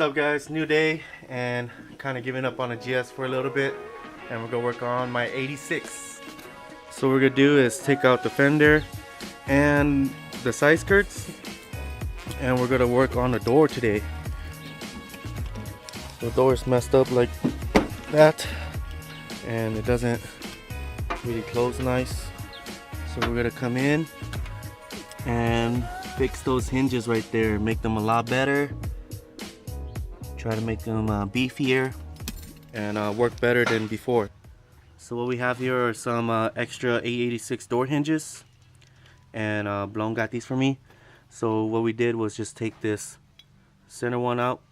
What's up guys, new day and kind of giving up on a GS for a little bit, and we're gonna work on my 86. So what we're gonna do is take out the fender and the side skirts, and we're gonna work on the door today. The door is messed up like that and it doesn't really close nice, so we're gonna come in and fix those hinges right there, make them a lot better. Try to make them beefier and work better than before. So what we have here are some extra A86 door hinges, and Blong got these for me. So what we did was just take this center one out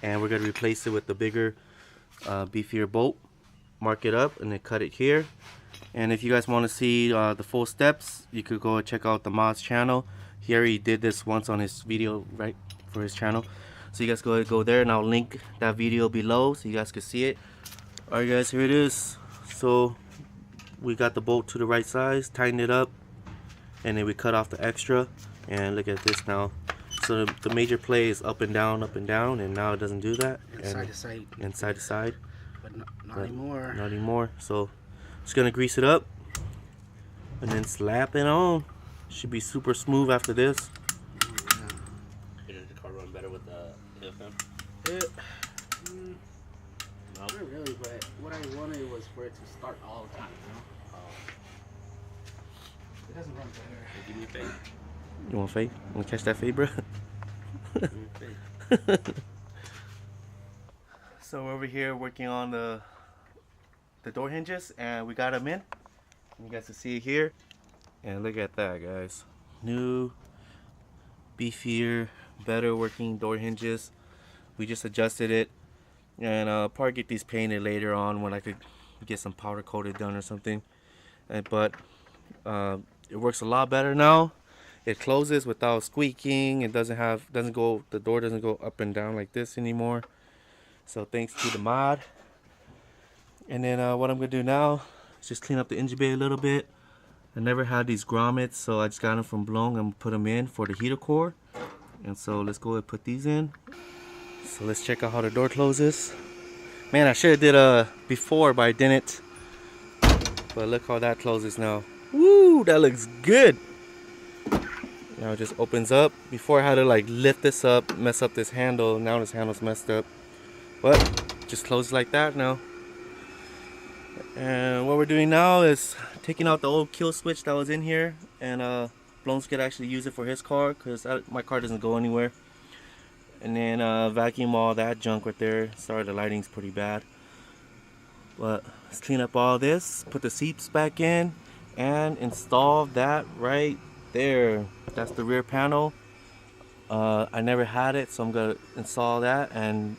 and we're going to replace it with the bigger beefier bolt, mark it up and then cut it here. And if you guys want to see the full steps, you could go and check out the mod's channel. He already did this once on his video, right, for his channel. So you guys go ahead and go there, and I'll link that video below so you guys can see it. Alright guys, here it is. So we got the bolt to the right size, tightened it up, and then we cut off the extra, and look at this now. So the major play is up and down, and now it doesn't do that. And side to side. And side to side. But not anymore. Not anymore. So just gonna grease it up and then slap it on. Should be super smooth after this. Did the car run better with the FM? Not really, but what I wanted was for it to start all the time, you know? It doesn't run better. Give me a fade. You want fade? Want to catch that fade, bro? Give me a fade. So we're over here working on the door hinges, and we got them in. You guys can see it here. And look at that, guys. New, beefier, better working door hinges. We just adjusted it, and I'll probably get these painted later on when I could get some powder coated done or something. But it works a lot better now. It closes without squeaking. It the door doesn't go up and down like this anymore. So thanks to the mod. And then what I'm gonna do now is just clean up the engine bay a little bit. I never had these grommets, so I just got them from Blong and put them in for the heater core. And so let's go and put these in. So let's check out how the door closes. Man, I should have did before, but I didn't. But look how that closes now. Woo, that looks good. Now it just opens up. Before I had to like lift this up, mess up this handle. Now this handle's messed up. But just closes like that now. And what we're doing now is taking out the old kill switch that was in here, and Blong's could actually use it for his car because my car doesn't go anywhere. And then vacuum all that junk right there. Sorry, the lighting's pretty bad. But let's clean up all this, put the seats back in, and install that right there. That's the rear panel. I never had it, so I'm gonna install that and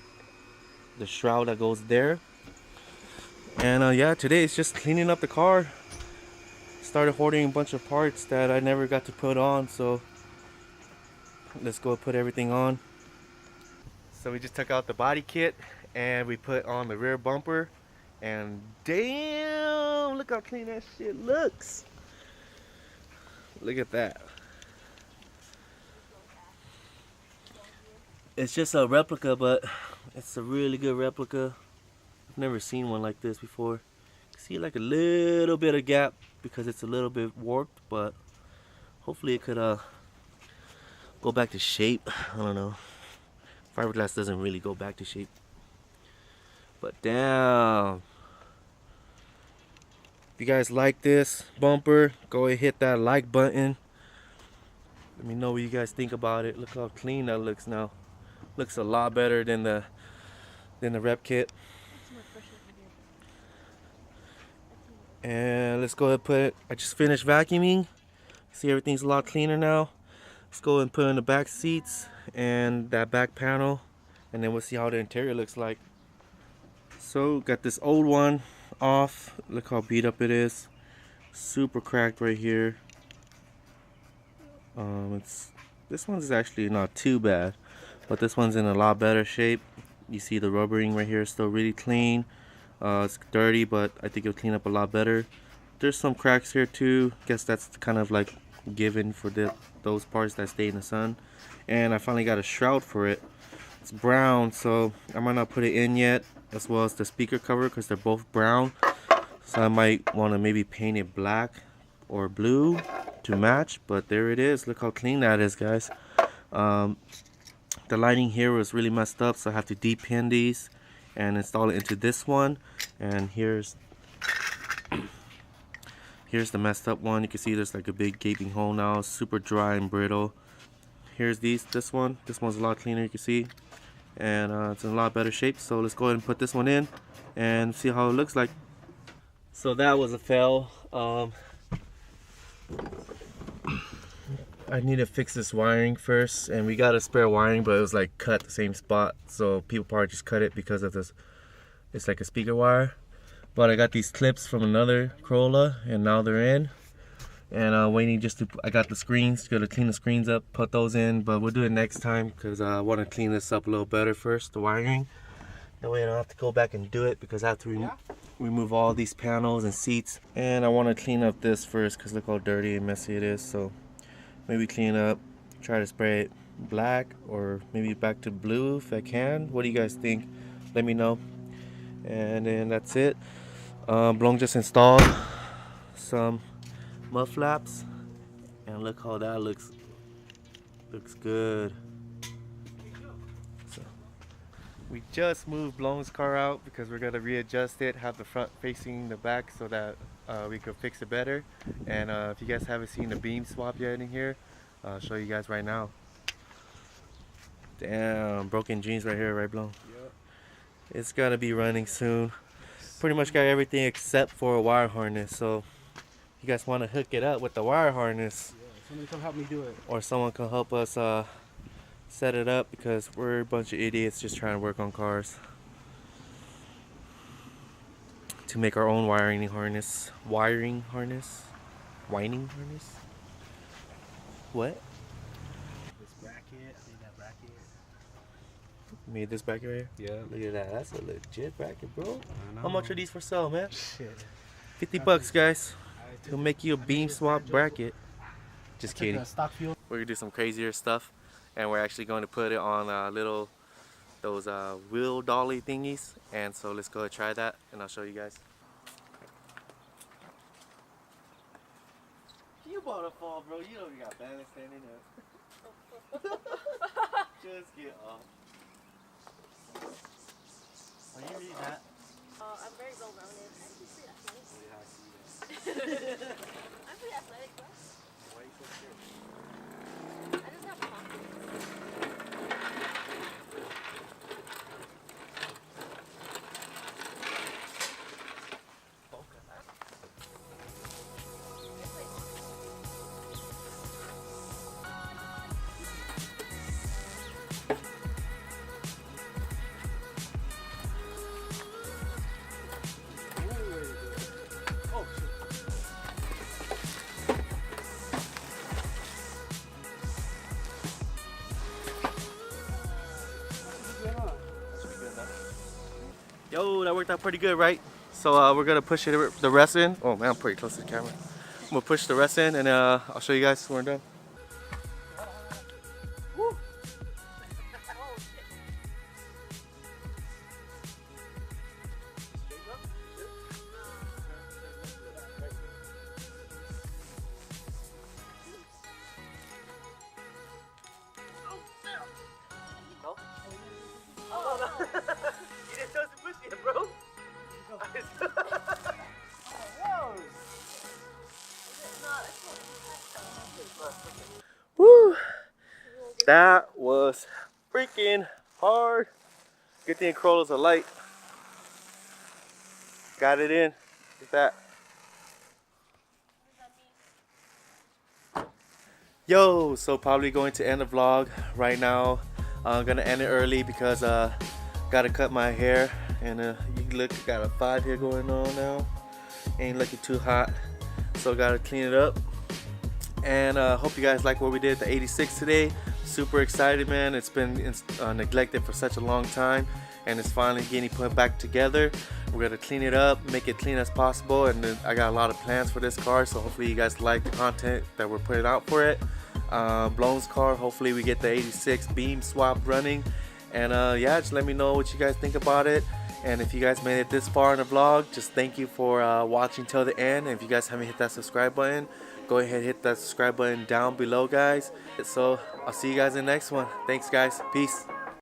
the shroud that goes there. And yeah, today it's just cleaning up the car. Started hoarding a bunch of parts that I never got to put on, so let's go put everything on. So we just took out the body kit and we put on the rear bumper, and damn, look how clean that shit looks. Look at that. It's just a replica, but it's a really good replica. Never seen one like this before. See like a little bit of gap because it's a little bit warped, but hopefully it could go back to shape. I don't know. Fiberglass doesn't really go back to shape. But damn. If you guys like this bumper, go ahead and hit that like button. Let me know what you guys think about it. Look how clean that looks now. Looks a lot better than the rep kit. And let's go ahead and put it. I just finished vacuuming. See, everything's a lot cleaner now. Let's go ahead and put in the back seats and that back panel, and then we'll see how the interior looks like. So got this old one off. Look how beat up it is. Super cracked right here. This one's actually not too bad, but this one's in a lot better shape. You see the rubbering right here is still really clean. It's dirty, but I think it'll clean up a lot better. There's some cracks here too. Guess that's kind of like given for those parts that stay in the sun. And I finally got a shroud for it. it's brown, so I might not put it in yet, as well as the speaker cover, because they're both brown. So I might want to maybe paint it black or blue to match, but there it is. Look how clean that is, guys. The lighting here was really messed up, so I have to de-pin these and install it into this one. And here's the messed up one. You can see there's like a big gaping hole now, super dry and brittle. Here's this one's a lot cleaner, you can see, and it's in a lot better shape. So let's go ahead and put this one in and see how it looks like. So that was a fail. I need to fix this wiring first, and we got a spare wiring, but it was like cut the same spot, so people probably just cut it because of this. It's like a speaker wire. But I got these clips from another Corolla, and now they're in. And waiting just to, I got the screens, gotta clean the screens up, put those in, but we'll do it next time because I want to clean this up a little better first, the wiring. That way I don't have to go back and do it, because I have to remove all these panels and seats. And I want to clean up this first because look how dirty and messy it is. So maybe clean up, try to spray it black or maybe back to blue if I can. What do you guys think? Let me know. And then that's it. Blong just installed some mud flaps, and look how that looks good. So we just moved Blong's car out because we're gonna readjust it, have the front facing the back so that we could fix it better. And if you guys haven't seen the beam swap yet in here, I'll show you guys right now. Damn, broken jeans right here, right, Blong? Yep. It's gotta be running soon. Pretty much got everything except for a wire harness. So if you guys want to hook it up with the wire harness, Somebody come help me do it. or someone can help us set it up, because we're a bunch of idiots just trying to work on cars to make our own wiring harness. What? This bracket, I think that bracket. Made this bracket right here? Yeah. Look at that. That's a legit bracket, bro. I know. How much are these for sale, man? Shit. 50 bucks, guys. He'll make you a beam swap bracket. Just Take kidding. the stock fuel. We're gonna do some crazier stuff, and we're actually going to put it on those wheel dolly thingies. And so let's go and try that, and I'll show you guys. You about to fall, bro. You know you got balance standing up. Just get off. Are you reading that? I'm very well-rounded. I'm pretty athletic. Yeah, I see that. I'm pretty athletic, bro. Why are you so scared? I just have confidence. Yo, that worked out pretty good, right? So we're gonna push the rest in. Oh man, I'm pretty close to the camera. I'm gonna push the rest in, and I'll show you guys when we're done. Woo. Woo! That was freaking hard. Good thing Corollas are light. Got it in. Look at that. Yo, so probably going to end the vlog right now. I'm gonna end it early because gotta cut my hair, and you look, got a 5 here going on now. Ain't looking too hot, so gotta clean it up. And hope you guys like what we did at the 86 today. Super excited, man. It's been neglected for such a long time, and it's finally getting put back together. We're gonna clean it up, make it clean as possible, and then I got a lot of plans for this car, so hopefully you guys like the content that we're putting out for it. Blong's car, hopefully we get the 86 beam swap running, And yeah, just let me know what you guys think about it. And if you guys made it this far in the vlog, just thank you for watching till the end. And if you guys haven't hit that subscribe button, go ahead and hit that subscribe button down below, guys. So I'll see you guys in the next one. Thanks, guys. Peace.